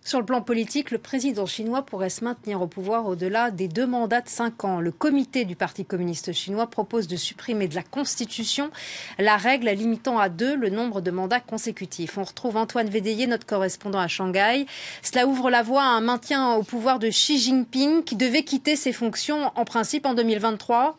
Sur le plan politique, le président chinois pourrait se maintenir au pouvoir au-delà des 2 mandats de 5 ans. Le comité du Parti communiste chinois propose de supprimer de la Constitution la règle limitant à 2 le nombre de mandats consécutifs. On retrouve Antoine Védéier, notre correspondant à Shanghai. Cela ouvre la voie à un maintien au pouvoir de Xi Jinping qui devait quitter ses fonctions en principe en 2023.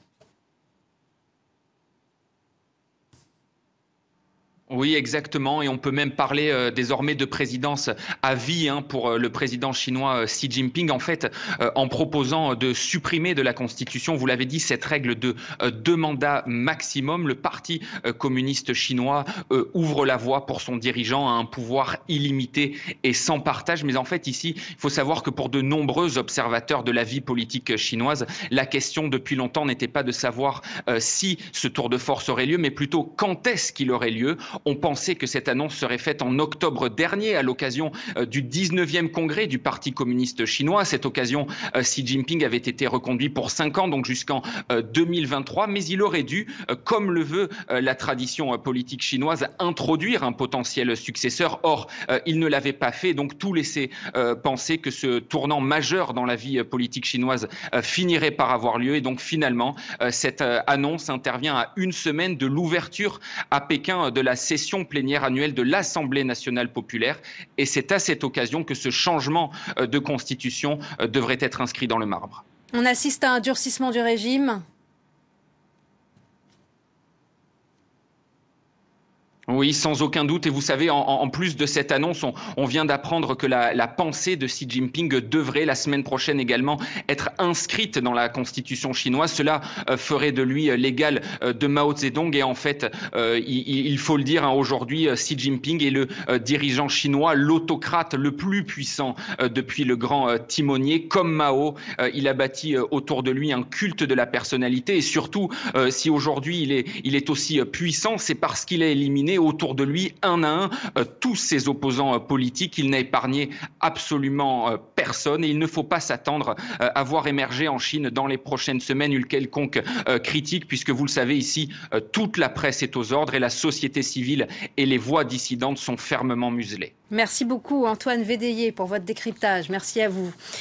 Oui, exactement. Et on peut même parler désormais de présidence à vie pour le président chinois Xi Jinping. En fait, en proposant de supprimer de la Constitution, vous l'avez dit, cette règle de 2 mandats maximum, le Parti communiste chinois ouvre la voie pour son dirigeant à un pouvoir illimité et sans partage. Mais en fait, ici, il faut savoir que pour de nombreux observateurs de la vie politique chinoise, la question depuis longtemps n'était pas de savoir si ce tour de force aurait lieu, mais plutôt quand est-ce qu'il aurait lieu. On pensait que cette annonce serait faite en octobre dernier à l'occasion du 19e congrès du Parti communiste chinois. À cette occasion, Xi Jinping avait été reconduit pour 5 ans, donc jusqu'en 2023. Mais il aurait dû, comme le veut la tradition politique chinoise, introduire un potentiel successeur. Or, il ne l'avait pas fait, donc tout laissait penser que ce tournant majeur dans la vie politique chinoise finirait par avoir lieu. Et donc finalement, cette annonce intervient à 1 semaine de l'ouverture à Pékin de la session plénière annuelle de l'Assemblée nationale populaire. Et c'est à cette occasion que ce changement de constitution devrait être inscrit dans le marbre. On assiste à un durcissement du régime. Oui, sans aucun doute. Et vous savez, en plus de cette annonce, on vient d'apprendre que la pensée de Xi Jinping devrait la semaine prochaine également être inscrite dans la constitution chinoise. Cela ferait de lui l'égal de Mao Zedong. Et en fait, il faut le dire, aujourd'hui, Xi Jinping est le dirigeant chinois, l'autocrate le plus puissant depuis le grand timonier. Comme Mao, il a bâti autour de lui un culte de la personnalité. Et surtout, si aujourd'hui il est aussi puissant, c'est parce qu'il a éliminé autour de lui, un à un, tous ses opposants politiques. Il n'a épargné absolument personne et il ne faut pas s'attendre à voir émerger en Chine dans les prochaines semaines une quelconque critique, puisque vous le savez ici, toute la presse est aux ordres et la société civile et les voix dissidentes sont fermement muselées. Merci beaucoup Antoine Védéier pour votre décryptage. Merci à vous.